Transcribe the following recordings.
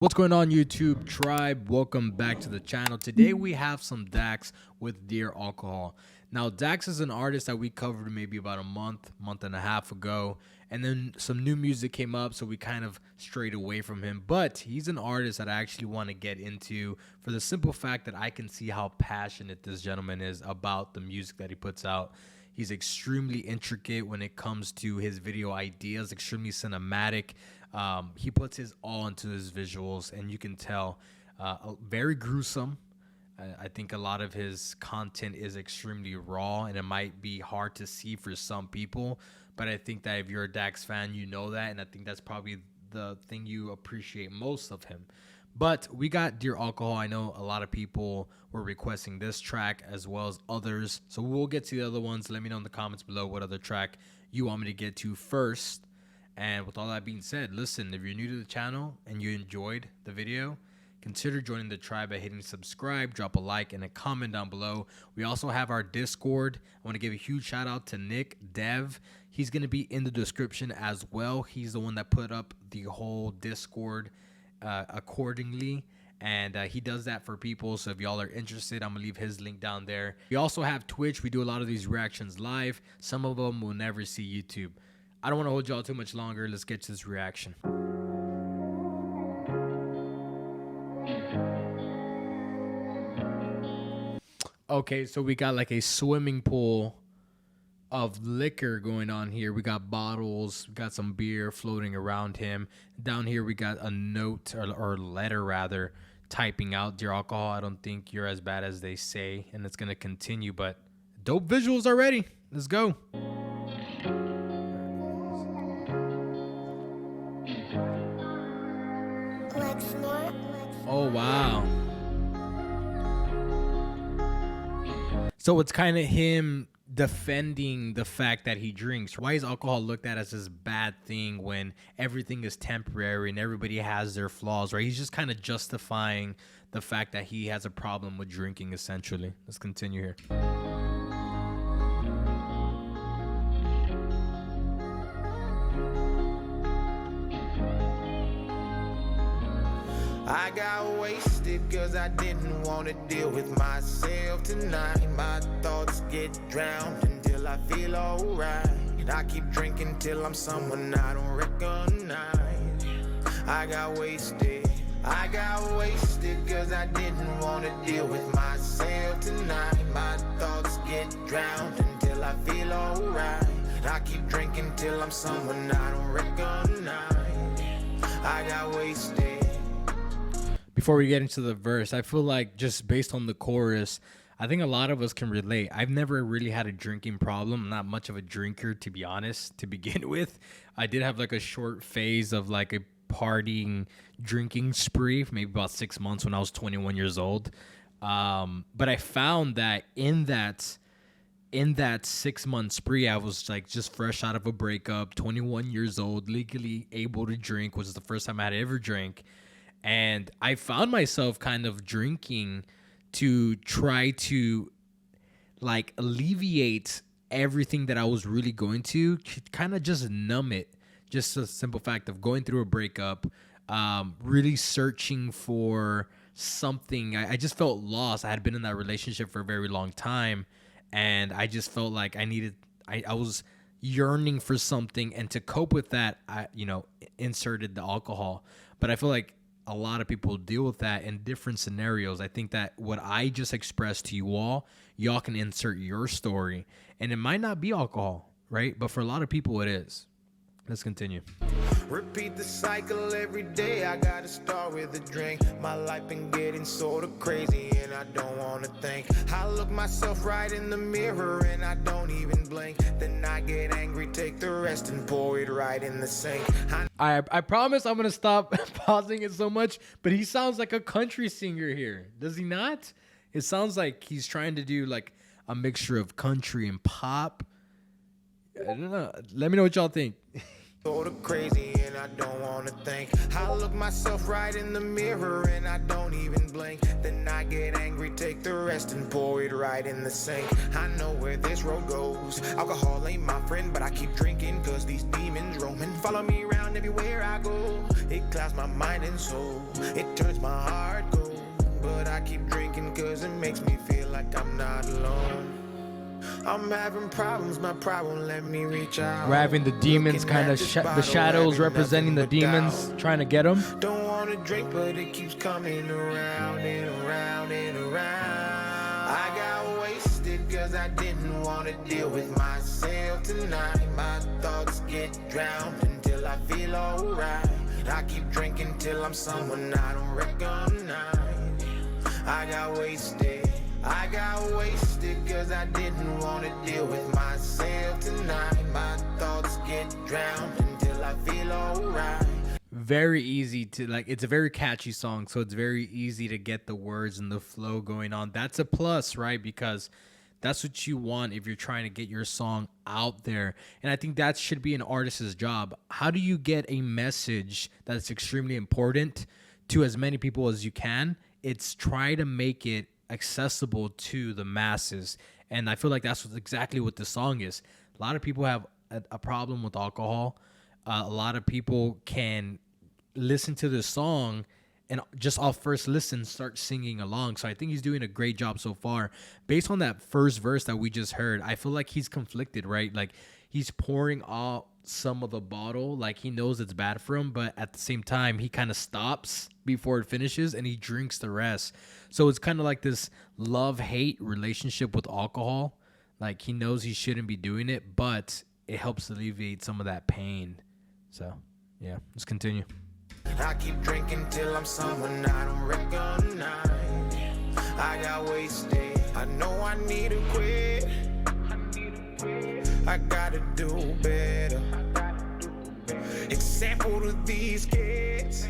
What's going on, YouTube tribe? Welcome back to the channel. Today we have some Dax with Dear Alcohol. Now, Dax is an artist that we covered maybe about a month and a half ago, and then some new music came up, so we kind of strayed away from him. But he's an artist that I actually want to get into for the simple fact that I can see how passionate this gentleman is about the music that he puts out. He's extremely intricate when it comes to his video ideas, extremely cinematic. He puts his all into his visuals, and you can tell very gruesome. I think a lot of his content is extremely raw, and it might be hard to see for some people. But I think that if you're a Dax fan, you know that, and I think that's probably the thing you appreciate most of him. But we got Dear Alcohol. I know a lot of people were requesting this track as well as others. So we'll get to the other ones. Let me know in the comments below what other track you want me to get to first. And with all that being said, listen, if you're new to the channel and you enjoyed the video, consider joining the tribe by hitting subscribe, drop a like, and a comment down below. We also have our Discord. I want to give a huge shout out to Nick Dev. He's going to be in the description as well. He's the one that put up the whole Discord accordingly, and he does that for people. So if y'all are interested, I'm gonna leave his link down there. We also have Twitch. We do a lot of these reactions live. Some of them will never see YouTube. I don't want to hold y'all too much longer. Let's get to this reaction. Okay, so we got like a swimming pool of liquor going on here. We got bottles, we got some beer floating around him. Down here we got a note or letter rather, typing out, Dear Alcohol, I don't think you're as bad as they say. And it's gonna continue, but dope visuals already. Let's go. Oh wow. So it's kind of him defending the fact that he drinks. Why is alcohol looked at as this bad thing when everything is temporary and everybody has their flaws, right? He's just kind of justifying the fact that he has a problem with drinking, essentially. Let's continue here. I got wasted cause I didn't want to deal with myself tonight. My thoughts get drowned until I feel alright. I keep drinking till I'm someone I don't recognize. I got wasted cause I didn't want to deal with myself tonight. My thoughts get drowned until I feel alright. I keep drinking till I'm someone I don't recognize. I got wasted. Before we get into the verse, I feel like just based on the chorus, I think a lot of us can relate. I've never really had a drinking problem. I'm not much of a drinker, to be honest, to begin with. I did have like a short phase of like a partying drinking spree, maybe about 6 months when I was 21 years old. But I found that in that 6 month spree, I was like just fresh out of a breakup, 21 years old, legally able to drink, which is the first time I had ever drank. And I found myself kind of drinking to try to like alleviate everything that I was really going to kind of just numb it. Just the simple fact of going through a breakup, really searching for something. I just felt lost. I had been in that relationship for a very long time, and I just felt like I was yearning for something, and to cope with that, I inserted the alcohol. But I feel like a lot of people deal with that in different scenarios. I think that what I just expressed to you all, y'all can insert your story, and it might not be alcohol, right? But for a lot of people, it is. Let's continue. Repeat the cycle every day. I gotta start with a drink. My life been getting sort of crazy, and I don't wanna think. I look myself right in the mirror and I don't even blink. Then I get angry, take the rest and pour it right in the sink. I promise I'm gonna stop pausing it so much, but he sounds like a country singer here, does he not? It sounds like he's trying to do like a mixture of country and pop. I don't know. Let me know what y'all think. Sorta crazy and I don't wanna think. I look myself right in the mirror and I don't even blink. Then I get angry, take the rest and pour it right in the sink. I know where this road goes. Alcohol ain't my friend, but I keep drinking cause these demons roaming. Follow me around everywhere I go. It clouds my mind and soul. It turns my heart cold. But I keep drinking cause it makes me feel like I'm not alone. I'm having problems, my problem let me reach out. We're having the demons kind of the shadows representing the demons trying to get them. Don't want to drink, but it keeps coming around and around and around. I got wasted cause I didn't want to deal with myself tonight. My thoughts get drowned until I feel alright. I keep drinking till I'm someone I don't recognize. I got wasted cause I didn't want to deal with myself tonight. My thoughts get drowned until I feel alright. Very easy to like, it's a very catchy song, so it's very easy to get the words and the flow going on. That's a plus, right? Because that's what you want if you're trying to get your song out there. And I think that should be an artist's job. How do you get a message that's extremely important to as many people as you can? It's try to make it accessible to the masses. And I feel like that's exactly what this song is. A lot of people have a problem with alcohol. A lot of people can listen to this song and just off first listen start singing along. So I think he's doing a great job so far. Based on that first verse that we just heard, I feel like he's conflicted, right? Like he's pouring out some of the bottle, like he knows it's bad for him, but at the same time he kind of stops before it finishes and he drinks the rest. So it's kind of like this love-hate relationship with alcohol. Like he knows he shouldn't be doing it, but it helps alleviate some of that pain. So yeah, let's continue. I keep drinking till I'm someone I don't recognize. I got wasted, I know I need to quit. I gotta do better. Example to these kids,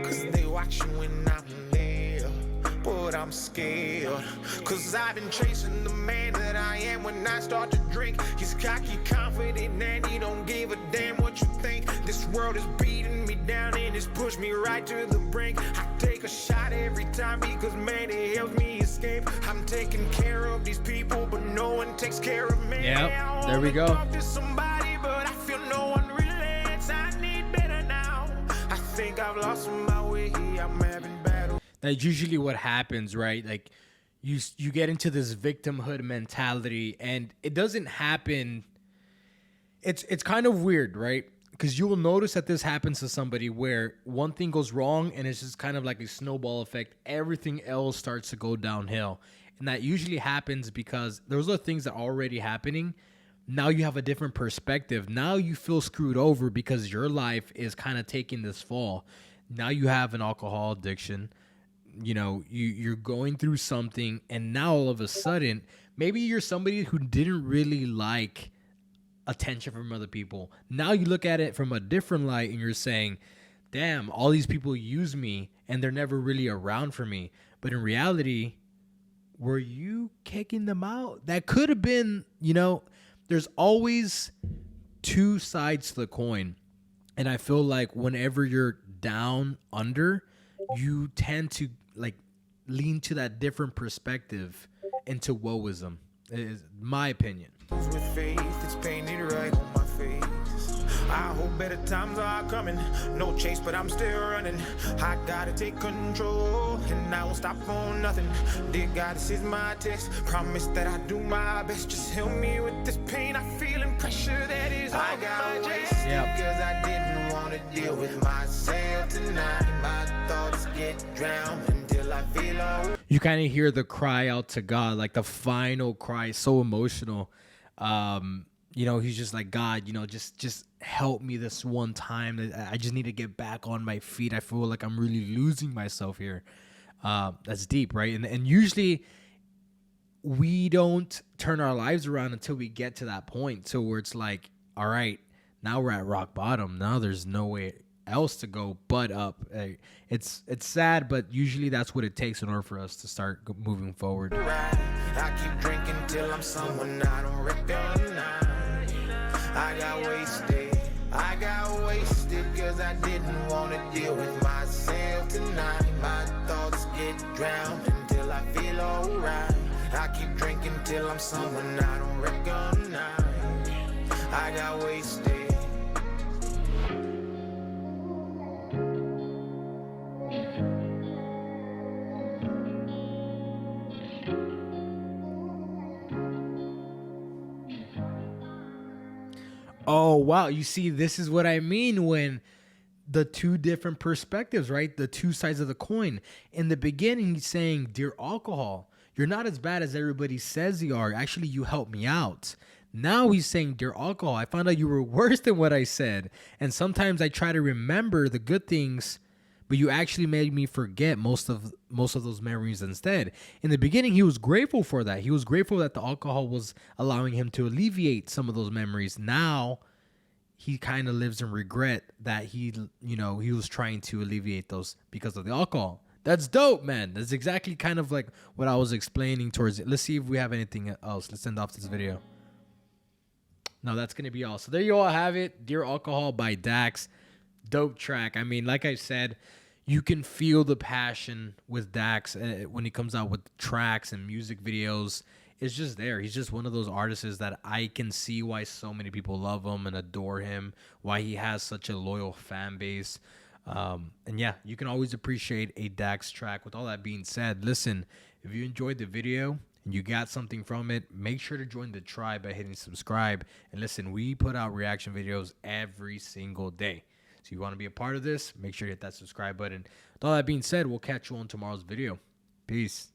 cause they watching when I'm there. But I'm scared, cause I've been chasing the man that I am. When I start to drink, he's cocky, confident, and he don't give a damn what you think. This world is beating me down and it's pushed me right to the brink. I take a shot every time because man, it helps me escape. I'm taking care of these people, but no one takes care of me. Yep, there we go. Talk to somebody, but I feel no one relents. I need better now. I think I've lost my way. I'm having battle. That's usually what happens, right? Like you get into this victimhood mentality, and it doesn't happen. It's kind of weird, right? Because you will notice that this happens to somebody where one thing goes wrong, and it's just kind of like a snowball effect. Everything else starts to go downhill, and that usually happens because those are things that are already happening. Now you have a different perspective. Now you feel screwed over because your life is kind of taking this fall. Now you have an alcohol addiction. You know, you're going through something, and now all of a sudden, maybe you're somebody who didn't really like attention from other people. Now you look at it from a different light, and you're saying, damn, all these people use me, and they're never really around for me. But in reality, were you kicking them out? That could have been, you know, there's always two sides to the coin. And I feel like whenever you're down under, you tend to like lean to that different perspective into woeism. It is my opinion. With faith, it's painted right on my face. I hope better times are coming. No chase, but I'm still running. I gotta take control, and I won't stop for nothing. Dear God, this is my test. Promise that I do my best. Just help me with this pain I feel and pressure that is all I got wasted. Cause I didn't want to deal with myself tonight. My thoughts get drowned until I feel all. You kind of hear the cry out to God, like the final cry, so emotional. You know, he's just like, God, you know, just help me this one time. I just need to get back on my feet. I feel like I'm really losing myself here. That's deep, right? And usually we don't turn our lives around until we get to that point. So where it's like, all right, now we're at rock bottom. Now there's no way else to go but up. It's sad, but usually that's what it takes in order for us to start moving forward. I keep drinking till I'm someone I don't recognize. I got wasted. cause I didn't wanna deal with myself tonight. My thoughts get drowned until I feel alright. I keep drinking till I'm someone I don't recognize. I got wasted. Oh, wow. You see, this is what I mean when the two different perspectives, right? The two sides of the coin. In the beginning, he's saying, "Dear alcohol, you're not as bad as everybody says you are. Actually, you helped me out." Now he's saying, "Dear alcohol, I found out you were worse than what I said. And sometimes I try to remember the good things, but you actually made me forget most of those memories instead." In the beginning, he was grateful for that. He was grateful that the alcohol was allowing him to alleviate some of those memories. Now he kind of lives in regret that he was trying to alleviate those because of the alcohol. That's dope, man. That's exactly kind of like what I was explaining towards it. Let's see if we have anything else. Let's end off this video. No, that's going to be all. So there you all have it. Dear Alcohol by Dax. Dope track. I mean, like I said, you can feel the passion with Dax when he comes out with tracks and music videos. It's just there. He's just one of those artists that I can see why so many people love him and adore him, why he has such a loyal fan base. And yeah, you can always appreciate a Dax track. With all that being said, listen, if you enjoyed the video and you got something from it, make sure to join the tribe by hitting subscribe. And listen, we put out reaction videos every single day. So you want to be a part of this, make sure to hit that subscribe button. With all that being said, we'll catch you on tomorrow's video. Peace.